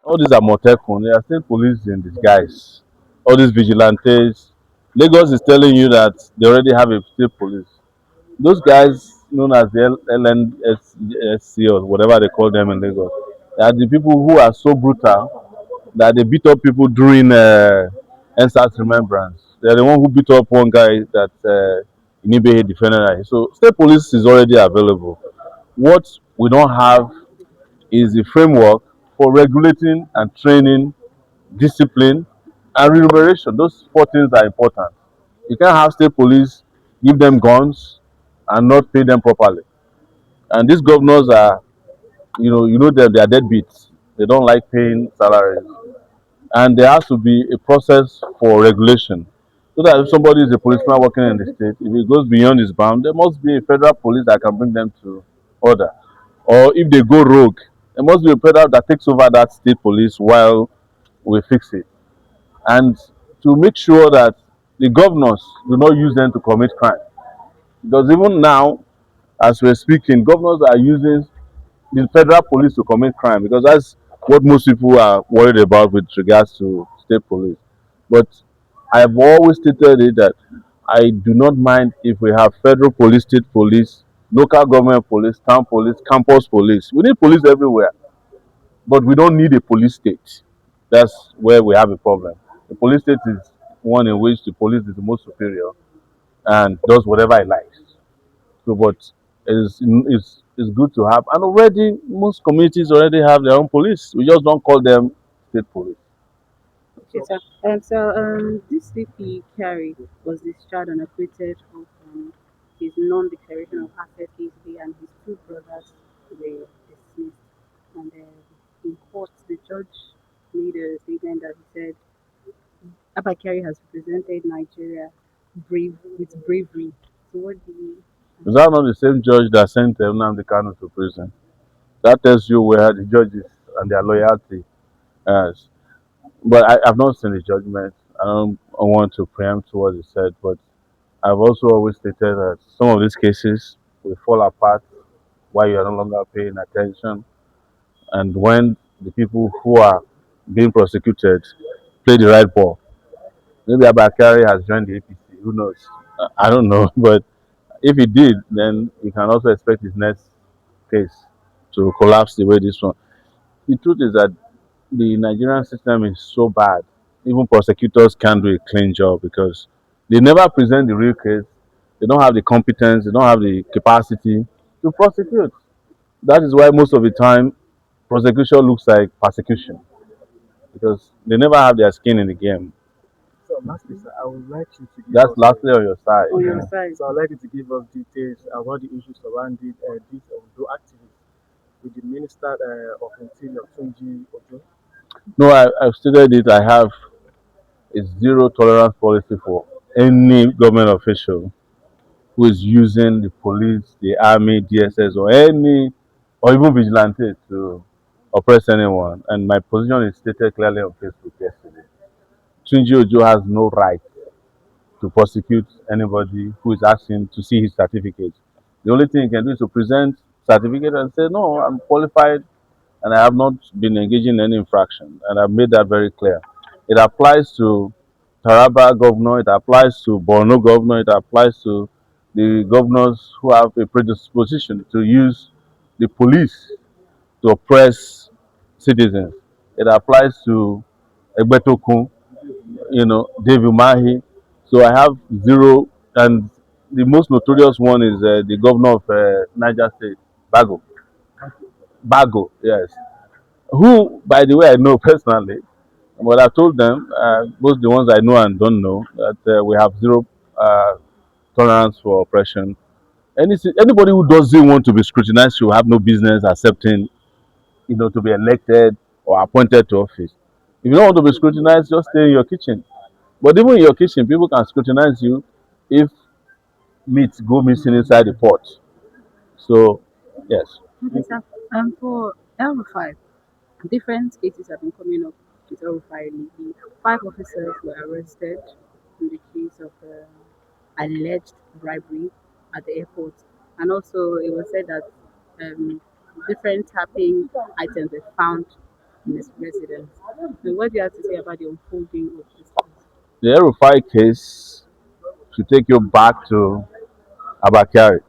All these Amotekun, they are still police in disguise. All these vigilantes. Lagos is telling you that they already have a state police. Those guys known as the LNSC or whatever they call them in Lagos, they are the people who are so brutal that they beat up people during NSAS remembrance. They're the one who beat up one guy that Inibehe defended. So state police is already available. What we don't have is the framework for regulating and training, discipline, and remuneration. Those four things are important. You can't have state police give them guns and not pay them properly. And these governors are, you know them, they are deadbeats. They don't like paying salaries, and there has to be a process for regulation. So that if somebody is a policeman working in the state, if it goes beyond his bound, there must be a federal police that can bring them to order. Or if they go rogue, there must be a federal that takes over that state police while we fix it. And to make sure that the governors do not use them to commit crime. Because even now, as we're speaking, governors are using the federal police to commit crime because that's what most people are worried about with regards to state police. But I've always stated it that I do not mind if we have federal police, state police, local government police, town police, campus police. We need police everywhere, but we don't need a police state. That's where we have a problem. The police state is one in which the police is the most superior and does whatever it likes. So, but it's good to have, and already most communities already have their own police. We just don't call them state police. Okay, sir. This CP Carey was discharged and acquitted of his non-declaration of assets easily, and his two brothers were dismissed. And in court, the judge made a statement that he said Abba Carey has represented Nigeria with bravery. So, what do you? Is that not the same judge that sent Nnamdi Kanu to prison? That tells you where the judges and their loyalty is. But I've not seen the judgment. I want to preempt what he said, but I've also always stated that some of these cases will fall apart while you are no longer paying attention, and when the people who are being prosecuted play the right ball. Maybe Abakari has joined the APC. Who knows? I don't know. But if he did, then you can also expect his next case to collapse the way this one. The truth is that the Nigerian system is so bad. Even prosecutors can't do a clean job because they never present the real case. They don't have the competence. They don't have the capacity to prosecute. That is why most of the time prosecution looks like persecution because they never have their skin in the game. So lastly, sir, I would like you to give That's us lastly on your side. On your side. so I'd like you to give us details about the issues surrounding this Ondo activist with the Minister of Interior, Tunji Ojo. No, I've stated it. I have a zero tolerance policy for any government official who is using the police, the army, DSS, or any, or even vigilantes to oppress anyone. And my position is stated clearly on Facebook yesterday. Tunji Ojo has no right to prosecute anybody who is asking to see his certificate. The only thing he can do is to present certificate and say, no, I'm qualified and I have not been engaging in any infraction. And I've made that very clear. It applies to Taraba governor, it applies to Borno governor, it applies to the governors who have a predisposition to use the police to oppress citizens. It applies to Egbetokun, David Mahi. So I have zero, and the most notorious one is the governor of Niger State, Bago. Bago, yes. Who, by the way, I know personally, but I told them, both the ones I know and don't know, that we have zero uh, tolerance for oppression. Anybody who doesn't want to be scrutinized should have no business accepting, to be elected or appointed to office. If you don't want to be scrutinized, just stay in your kitchen. But even in your kitchen, people can scrutinize you if meat go missing inside the pot. So, yes. Okay, sir. For L5, different cases have been coming up with L5 lately. Five officers were arrested in the case of alleged bribery at the airport, and also it was said that um, different tapping items were found in his residence. So what do you have to say about the unfolding of this case? The Erufai case should take you back to Abakari.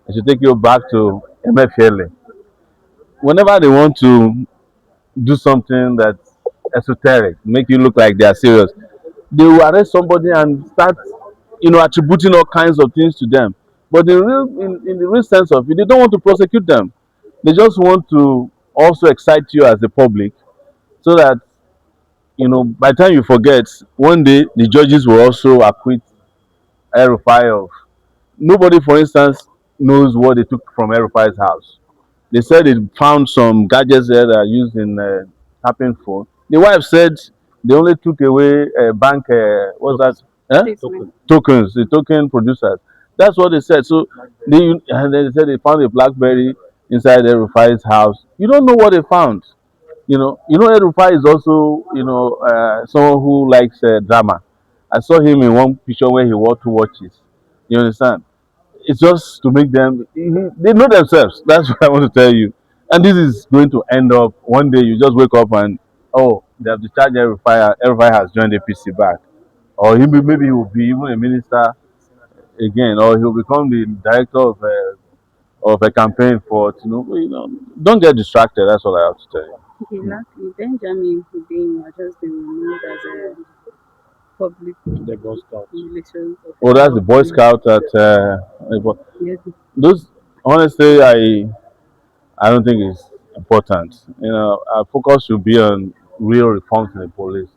It should take you back to MFLA. Whenever they want to do something that's esoteric, make you look like they are serious, they will arrest somebody and start, attributing all kinds of things to them. But in the real sense of it, they don't want to prosecute them. They just want to also excite you as the public, so that by the time you forget, one day the judges will also acquit Erufai of. Nobody, for instance, knows what they took from Erufai's house. They said they found some gadgets there that are used in tapping phone. The wife said they only took away bank, what's that? Statement. Tokens, the token producers. That's what they said. So and then they said they found a BlackBerry inside Erufai's house. You don't know what they found. Erufai is also, someone who likes drama. I saw him in one picture where he wore two watches. You understand? It's just to make them, they know themselves. That's what I want to tell you. And this is going to end up one day you just wake up and, oh, they have discharged Erufai. Erufai has joined APC back, or maybe he will be even a minister again, or he'll become the director of a campaign for Tinubu. Don't get distracted. That's all I have to tell you. Okay, lastly, Benjamin Hussein has just been removed as a public The Girl Scouts. relations Oh, that's the officer. Boy Scout at. Yes, Those, honestly, I don't think it's important. Our focus should be on real reforms in the police.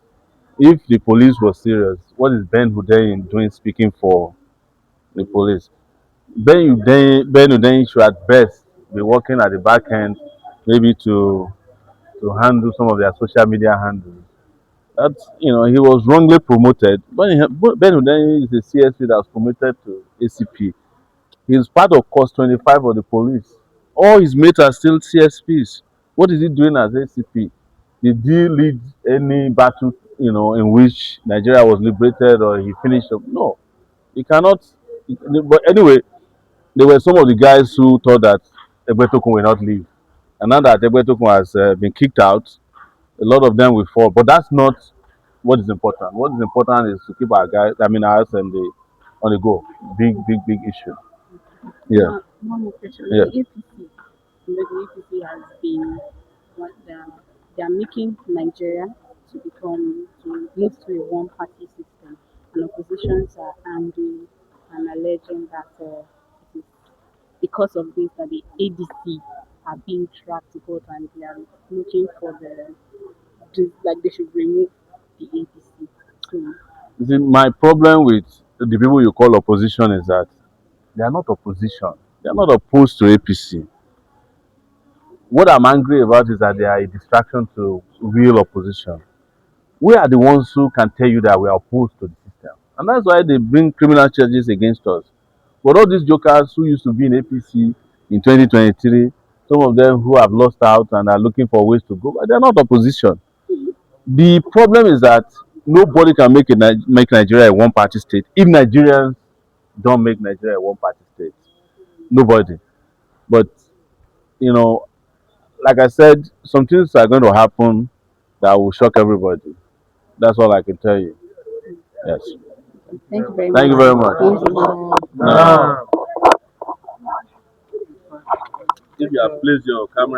If the police was serious, what is Ben Hudeyin doing speaking for the police? Ben Hudeyin should at best be working at the back end, maybe to handle some of their social media handles. That's, he was wrongly promoted. Ben Hudeyin is a CSP that was promoted to ACP. He's part of Course 25 of the police. All his mates are still CSPs. What is he doing as ACP? Did he lead any battle, in which Nigeria was liberated, or he finished up? No, he cannot. But anyway, there were some of the guys who thought that Egbetokun will not leave. And now that Egbetokun has been kicked out, a lot of them will fall. But that's not what is important. What is important is to keep our guys, us on the go. Big, big, big issue. Yeah. one more question. Yeah. The APC has been what they are making Nigeria to move to a one party system, and oppositions are angry and alleging that it is because of this that the ADC are being tracked to court, and they are looking for like they should remove the ADC. So You see, my problem with the people you call opposition is that they are not opposition. They are not opposed to APC. What I'm angry about is that they are a distraction to real opposition. We are the ones who can tell you that we are opposed to the system. And that's why they bring criminal charges against us. But all these jokers who used to be in APC in 2023, some of them who have lost out and are looking for ways to go, but they're not opposition. The problem is that nobody can make Nigeria a one party state if Nigerians don't make Nigeria a one party state. Nobody. But, you know, like I said, some things are going to happen that will shock everybody. That's all I can tell you. Yes. thank you very Thank you much. very much. Thank you. Now, if you have placed your camera,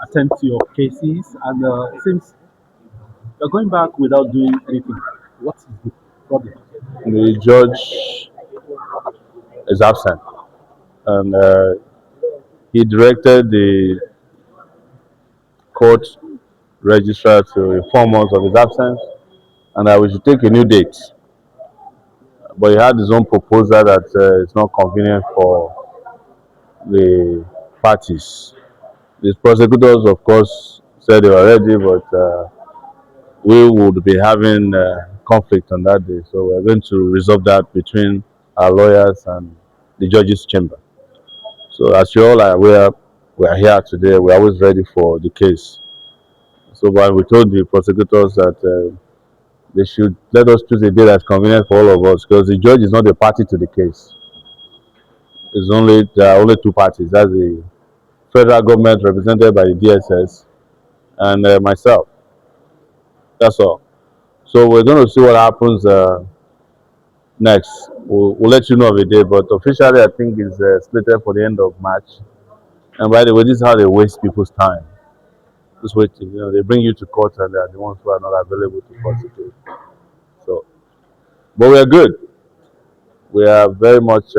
Attend to your cases, and since you're going back without doing anything, what is the problem? the judge is absent, and he directed the court registrar to inform us of his absence, and that we should take a new date. But he had his own proposal that it's not convenient for the parties. The prosecutors, of course, said they were ready, but we would be having conflict on that day. So we're going to resolve that between our lawyers and the judge's chamber. So as you all are aware, we are here today. We're always ready for the case. So when we told the prosecutors that they should let us choose a day that's convenient for all of us, because the judge is not a party to the case. There are only two parties. That's the federal government represented by the DSS and myself. That's all. So we're going to see what happens next. We'll let you know of a day, but officially, I think it's slated for the end of March. And by the way, this is how they waste people's time. Just waiting. They bring you to court and they are the ones who are not available to prosecute. So, but we are good. We are very much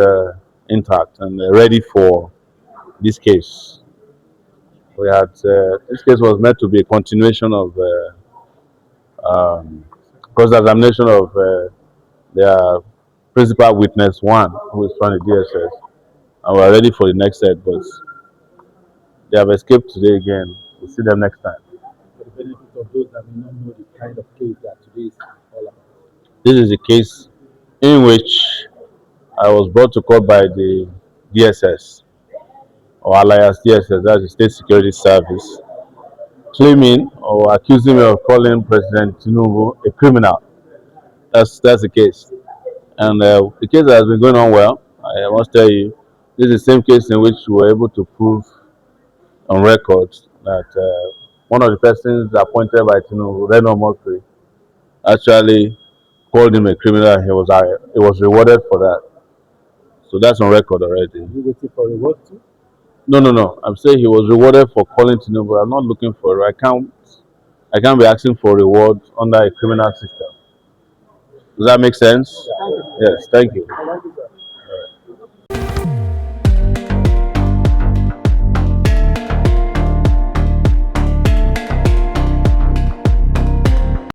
intact and ready for this case. We had this case was meant to be a continuation of cross-examination of their principal witness one, who is from the DSS, and we are ready for the next set. But they have escaped today again. We'll see them next time. For the benefit of those that may not know the kind of case that today is all about. This is a case in which I was brought to court by the DSS or alias DSS, that's the State Security Service, claiming or accusing me of calling President Tinubu a criminal. That's the case, and the case has been going on well. I must tell you, this is the same case in which we were able to prove on record that one of the persons appointed by Tinubu, Reno Mokri, actually called him a criminal. He was rewarded for that. So that's on record already. Are you waiting for reward too? No, no, no. I'm saying he was rewarded for calling Tinubu. I'm not looking for. I can't be asking for reward under a criminal system. Does that make sense? Yeah. Yes. Thank you.